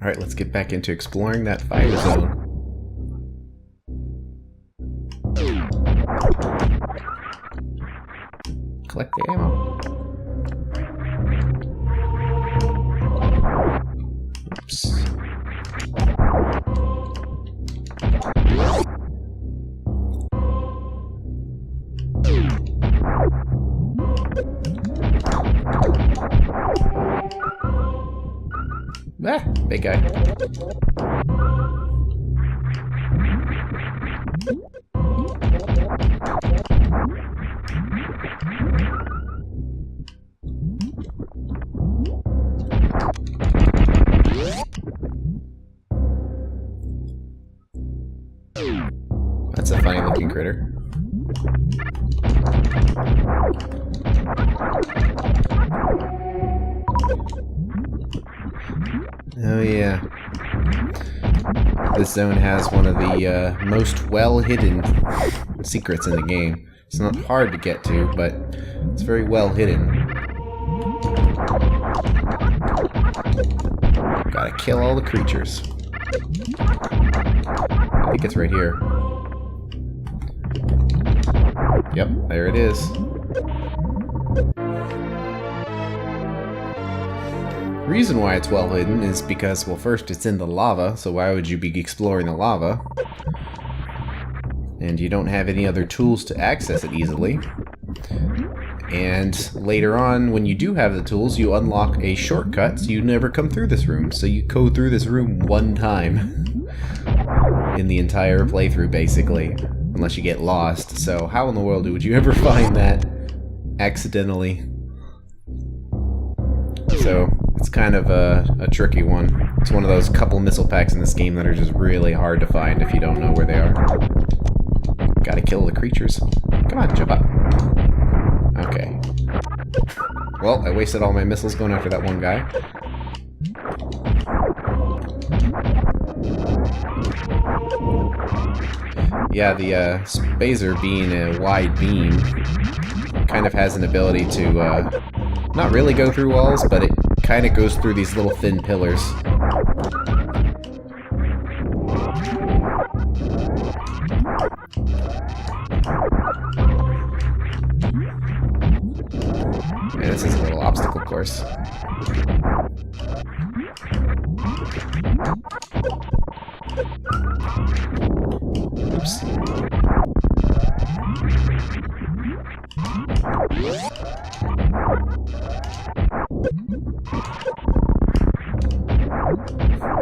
Alright, let's get back into exploring that fire zone. Collect the ammo. Oops. Ah, big guy. That's a funny looking critter. Oh yeah. This zone has one of the most well-hidden secrets in the game. It's not hard to get to, but it's very well hidden. Gotta kill all the creatures. I think it's right here. Yep, there it is. The reason why it's well hidden is because, well, first it's in the lava, so why would you be exploring the lava? And you don't have any other tools to access it easily. And later on, when you do have the tools, you unlock a shortcut so you never come through this room. So you go through this room one time in the entire playthrough, basically, unless you get lost. So how in the world would you ever find that accidentally? So it's kind of a tricky one. It's one of those couple missile packs in this game that are just really hard to find if you don't know where they are. Gotta kill the creatures. Come on, jump up. Okay. Well, I wasted all my missiles going after that one guy. Yeah, the Spazer being a wide beam kind of has an ability to not really go through walls, but it kind of goes through these little thin pillars. Yeah, this is a little obstacle course. Oops.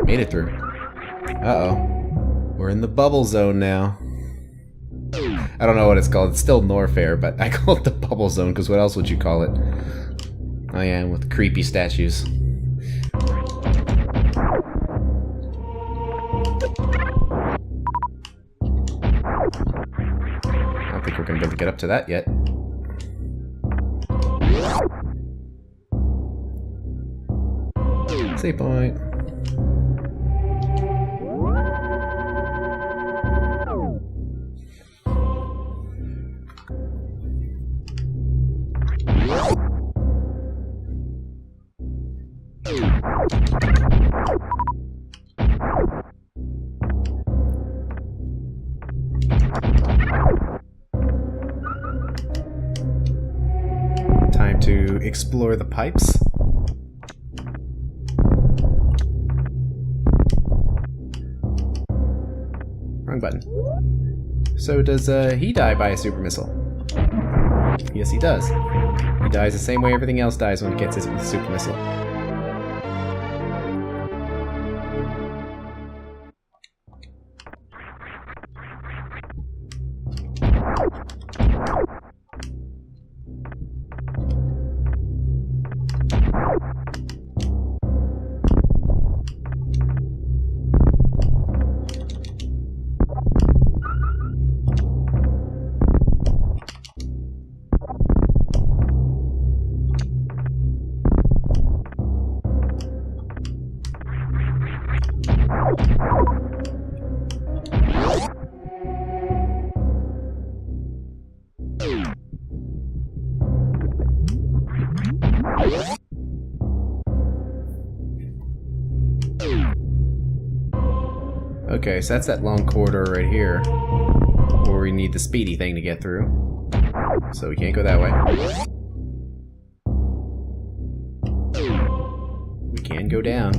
Made it through. Uh-oh. We're in the bubble zone now. I don't know what it's called. It's still Norfair, but I call it the bubble zone because what else would you call it? Oh yeah, with creepy statues. I don't think we're going to be able to get up to that yet. Save point. Time to explore the pipes. Wrong button. So does he die by a super missile? Yes, he does. He dies the same way everything else dies when it gets his super missile. Okay, so that's that long corridor right here, where we need the speedy thing to get through. So we can't go that way. We can go down.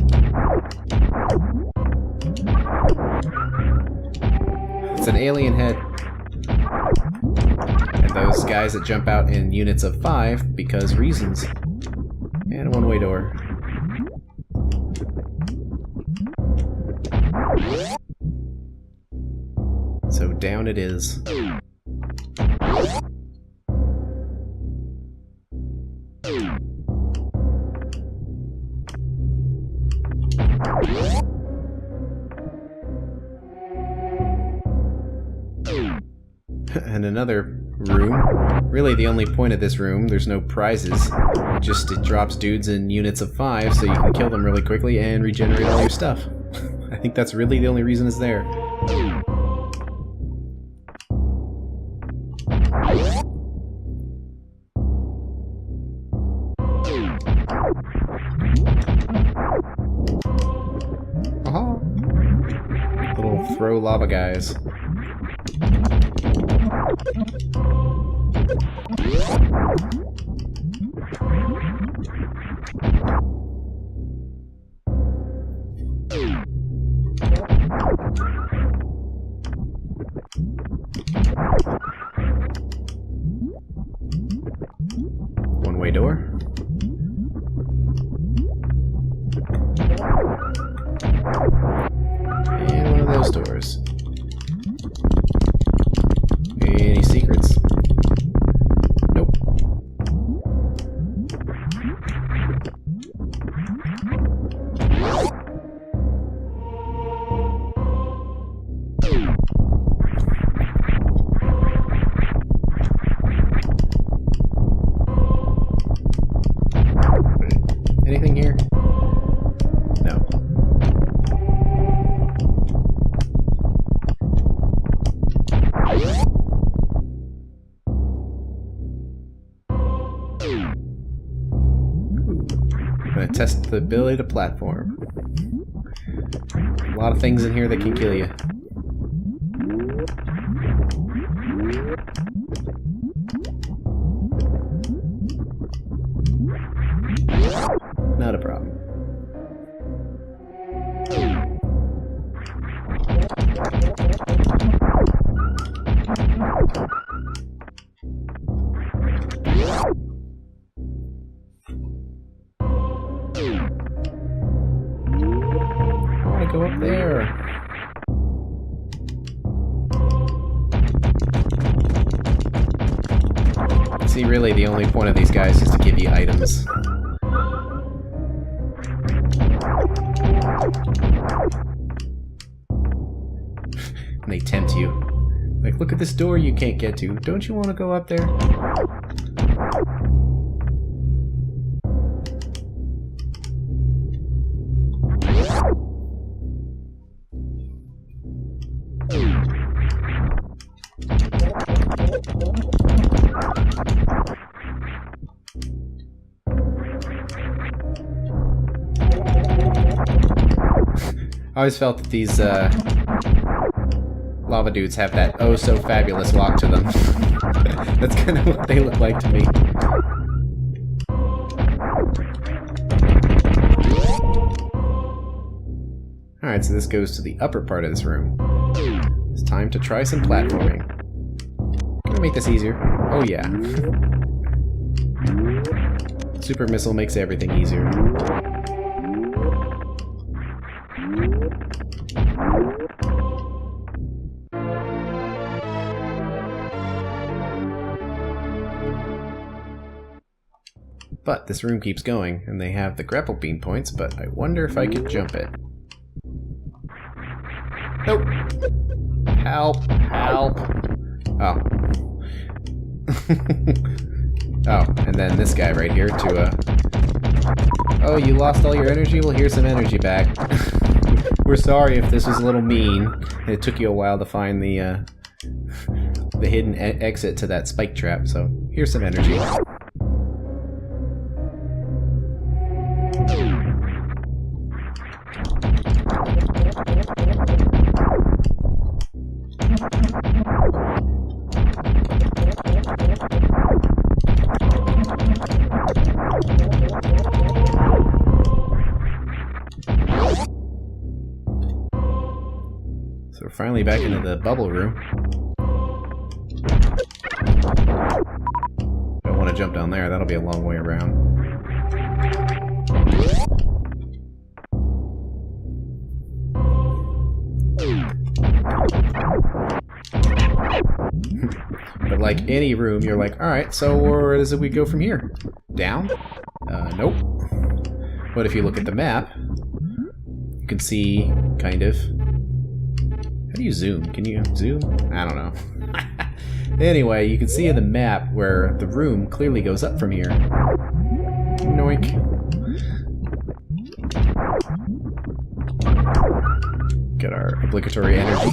It's an alien head. And those guys that jump out in units of 5 because reasons. And a one-way door. So down it is. And another room. Really the only point of this room, there's no prizes. It drops dudes in units of 5 so you can kill them really quickly and regenerate all your stuff. I think that's really the only reason it's there. Aha! Little throw lava guys. One-way door. And one of those doors. Any secrets? Nope. Anything here? No. I'm gonna test the ability to platform. A lot of things in here that can kill you. Not a problem. I want to go up there. See, really, the only point of these guys is to give you items. And they tempt you. Like, look at this door you can't get to. Don't you want to go up there? I always felt that these lava dudes have that oh so fabulous walk to them. That's kind of what they look like to me. Alright, so this goes to the upper part of this room. It's time to try some platforming. Can I make this easier? Oh yeah. Super Missile makes everything easier. But this room keeps going, and they have the grapple beam points, but I wonder if I could jump it. Nope! Help! Help! Oh. Oh, and then this guy right here to, oh, you lost all your energy? Well, here's some energy back. We're sorry if this was a little mean. It took you a while to find the hidden exit to that spike trap, so here's some energy. finally back into the bubble room. Don't want to jump down there, that'll be a long way around. But like any room, you're like, alright, so where does we go from here? Down? Nope. But if you look at the map, you can see, kind of... How do you zoom? Can you zoom? I don't know. Anyway, you can see in the map where the room clearly goes up from here. Noink. Get our obligatory energy.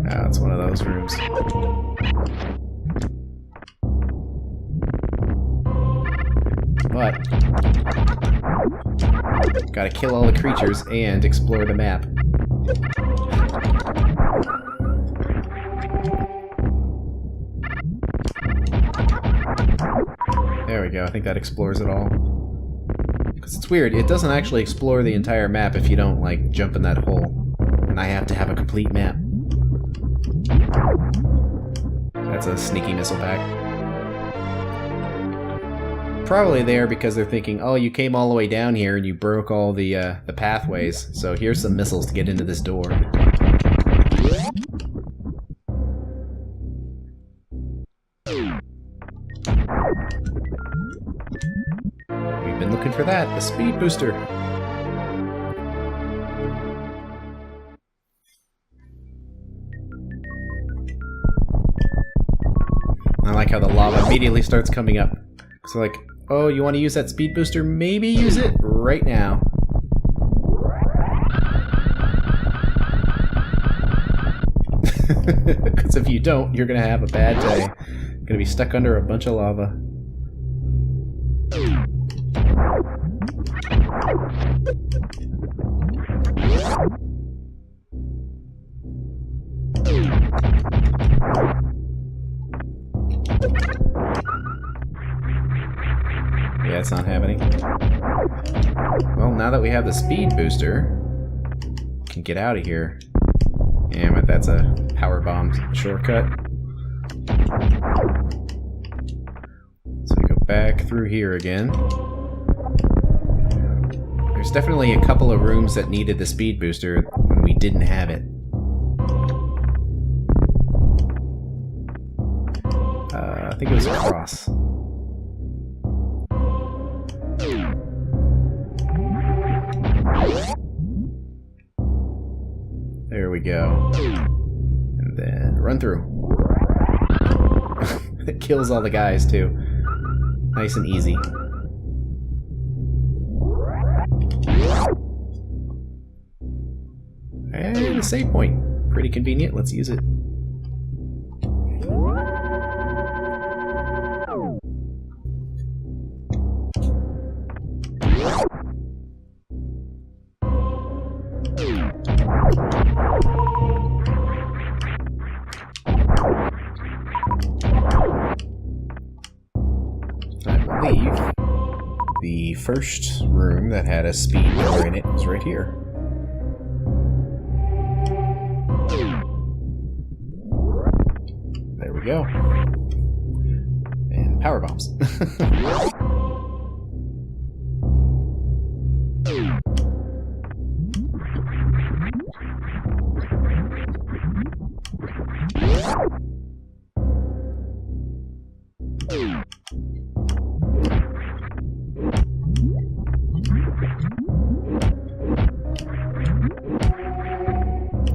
Ah, it's one of those rooms. But gotta kill all the creatures and explore the map. There we go, I think that explores it all. Because it's weird, it doesn't actually explore the entire map if you don't, like, jump in that hole. And I have to have a complete map. That's a sneaky missile pack. Probably there because they're thinking, oh, you came all the way down here and you broke all the pathways, so here's some missiles to get into this door. We've been looking for that, the speed booster. I like how the lava immediately starts coming up. So like, oh, you want to use that speed booster? Maybe use it right now. Because if you don't, you're going to have a bad day. You're going to be stuck under a bunch of lava. Yeah, it's not happening. Well, now that we have the speed booster, we can get out of here. Yeah, but that's a power bomb shortcut. So we go back through here again. There's definitely a couple of rooms that needed the speed booster when we didn't have it. I think it was across. There we go. And then run through. It kills all the guys too. Nice and easy. And a save point. Pretty convenient. Let's use it. I believe the first room that had a speed door in it was right here. There we go. And power bombs.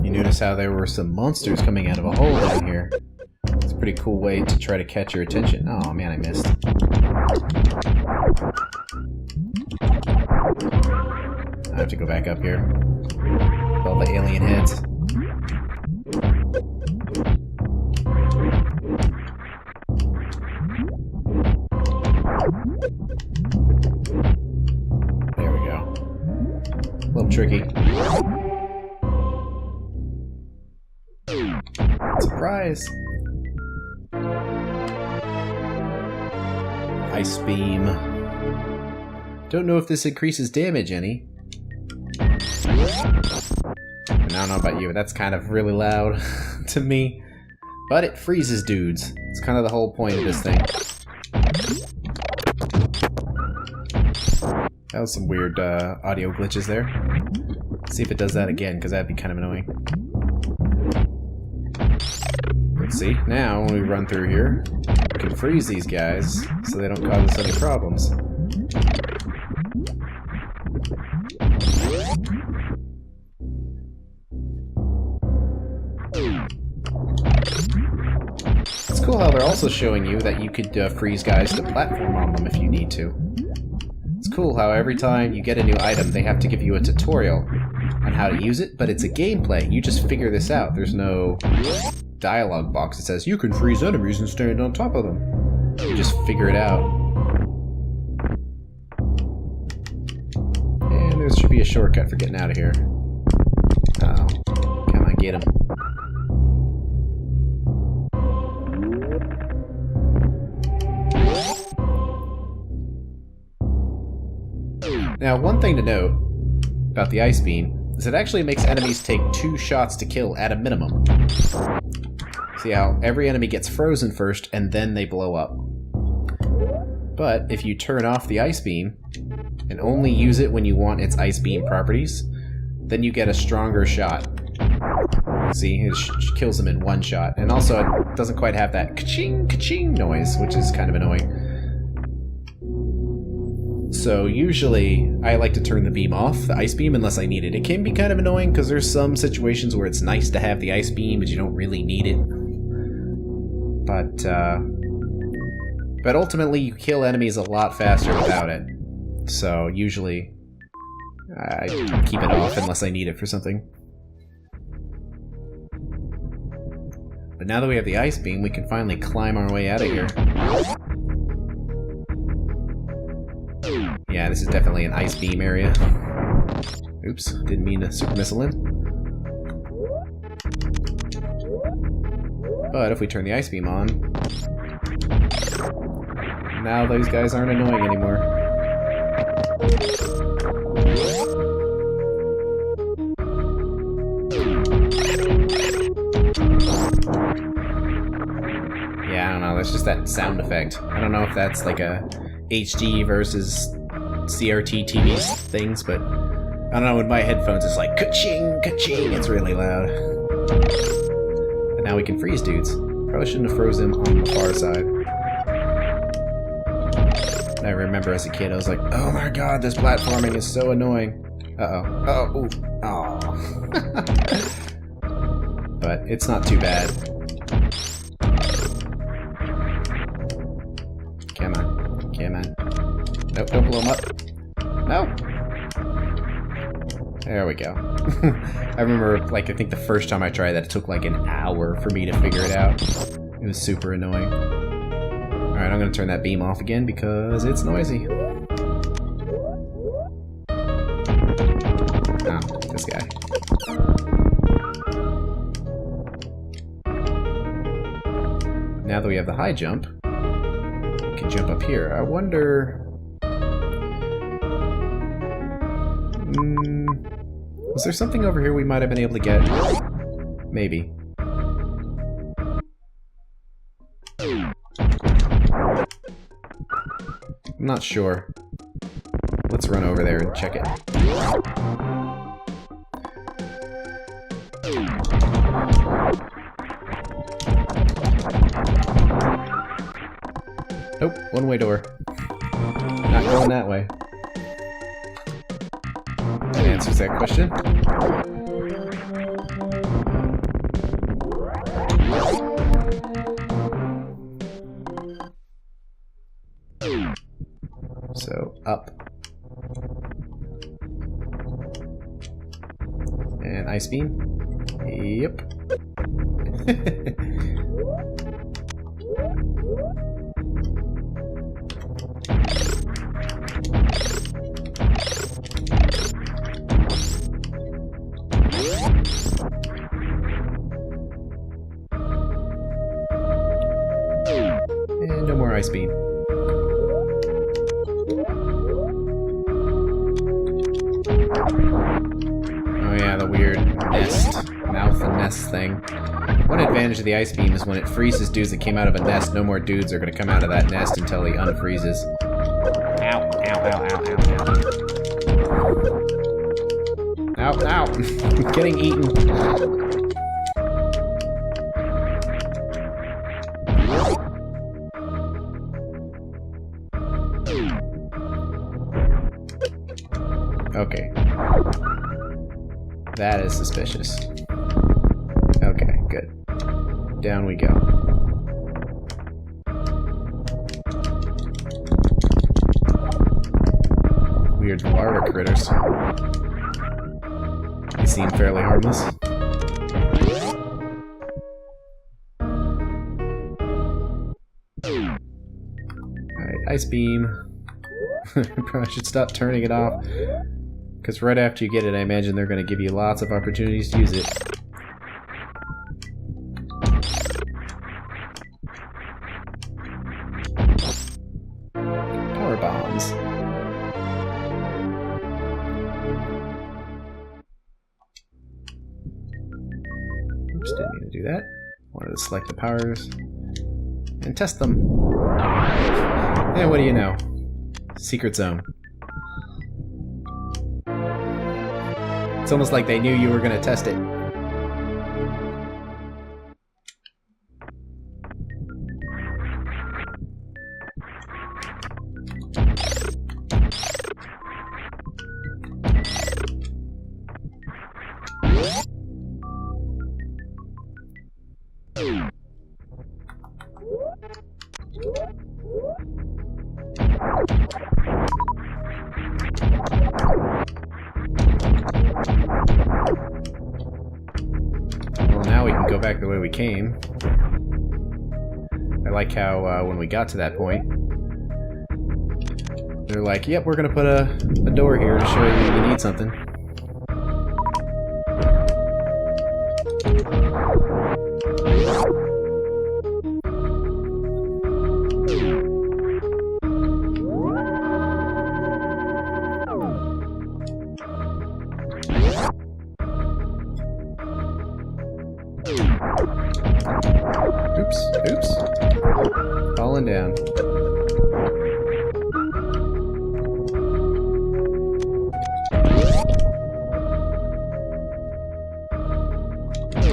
Notice how there were some monsters coming out of a hole down here. It's a pretty cool way to try to catch your attention. Oh man, I missed. I have to go back up here. With all the alien heads. There we go. A little tricky. Surprise! Ice beam. Don't know if this increases damage any. And I don't know about you, but that's kind of really loud to me. But it freezes dudes. It's kind of the whole point of this thing. That was some weird audio glitches there. Let's see if it does that again, because that'd be kind of annoying. Let's see, now when we run through here, we can freeze these guys so they don't cause us any problems. It's cool how they're also showing you that you could freeze guys to platform on them if you need to. It's cool how every time you get a new item, they have to give you a tutorial on how to use it, but it's a gameplay. You just figure this out. There's no dialogue box that says, you can freeze enemies and stand on top of them. You just figure it out. And there should be a shortcut for getting out of here. Uh-oh. Come on, get him. Now, one thing to note about the Ice Beam is it actually makes enemies take 2 shots to kill at a minimum. See how every enemy gets frozen first and then they blow up. But if you turn off the Ice Beam and only use it when you want its Ice Beam properties, then you get a stronger shot. See, it kills them in 1 shot. And also it doesn't quite have that ka-ching, ka-ching noise, which is kind of annoying. So usually I like to turn the beam off, the Ice Beam, unless I need it. It can be kind of annoying because there's some situations where it's nice to have the Ice Beam, but you don't really need it. But ultimately you kill enemies a lot faster without it. So usually I keep it off unless I need it for something. But now that we have the Ice Beam, we can finally climb our way out of here. Yeah, this is definitely an Ice Beam area. Oops, didn't mean to super missile in. But if we turn the Ice Beam on, now those guys aren't annoying anymore. Yeah, I don't know, that's just that sound effect. I don't know if that's like a HD versus CRT TV things, but I don't know, with my headphones it's like ka-ching, ka-ching, it's really loud. But now we can freeze dudes. Probably shouldn't have froze them on the far side. I remember as a kid I was like, oh my god, this platforming is so annoying. Uh-oh. Uh-oh. Ooh. Oh. But it's not too bad. Come on. Come on. Nope, don't blow him up. No! There we go. I remember, like, I think the first time I tried that, it took like an hour for me to figure it out. It was super annoying. Alright, I'm gonna turn that beam off again because it's noisy. Oh, this guy. Now that we have the high jump, we can jump up here. I wonder... was there something over here we might have been able to get? Maybe. I'm not sure. Let's run over there and check it. Nope, one-way door. Not going that way. That answers that question. So, up. And Ice Beam? Yep. And no more Ice Beam. nest thing. One advantage of the ice beam is when it freezes dudes that came out of a nest, no more dudes are going to come out of that nest until he unfreezes. Ow, ow, ow, ow, ow, ow. Ow, ow. I'm getting eaten. Okay. That is suspicious. Okay, good. Down we go. Weird larva critters. They seem fairly harmless. Alright, ice beam. Probably should stop turning it off. Because right after you get it, I imagine they're going to give you lots of opportunities to use it. Power bombs. Oops, didn't mean to do that. Wanted to select the powers and test them. And what do you know? Secret zone. It's almost like they knew you were going to test it. Well, now we can go back the way we came. I like how when we got to that point, they're like, yep, we're going to put a door here to show you need something. Oops. Falling down.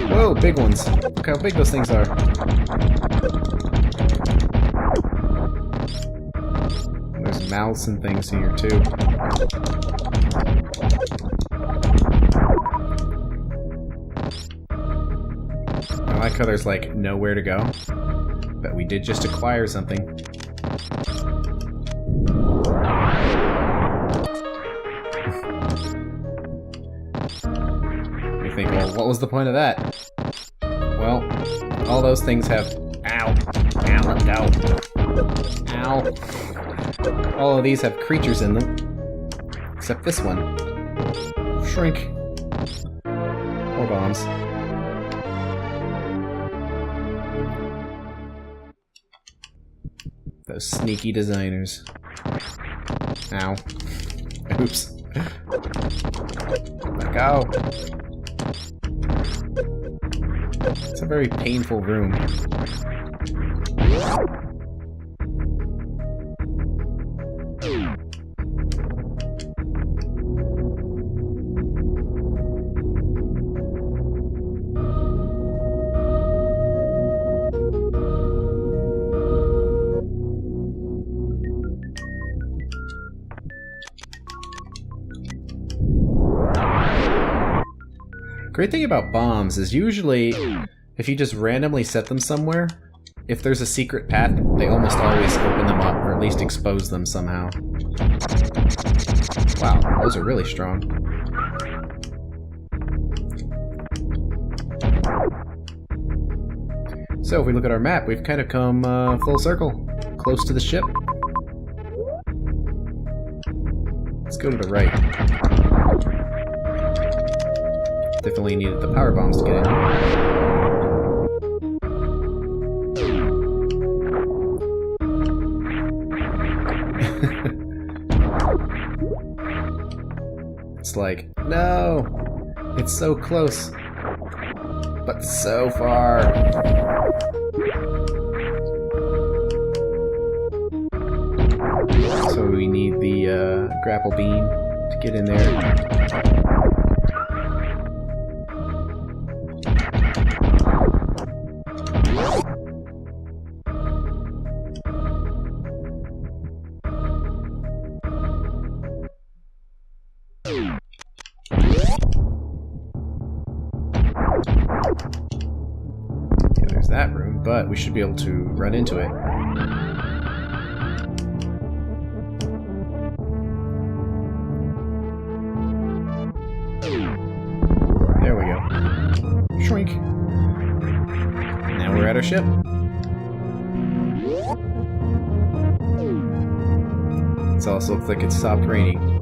Whoa, big ones. Look how big those things are. There's mouths and things here too. I like how there's like nowhere to go, but we did just acquire something. You think, well, what was the point of that? Well, all those things have... Ow! Ow, let go! Ow! All of these have creatures in them, except this one. Shrink. More bombs. Those sneaky designers. Ow. Oops. Let go. It's a very painful room. Great thing about bombs is usually, if you just randomly set them somewhere, if there's a secret path, they almost always open them up, or at least expose them somehow. Wow, those are really strong. So if we look at our map, we've kind of come full circle, close to the ship. Let's go to the right. Definitely needed the power bombs to get in. It's like, no! It's so close. but so far. So we need the grapple beam to get in there. Yeah, there's that room, but we should be able to run into it. There we go. Shrink. Now we're at our ship. It also looks like it stopped raining.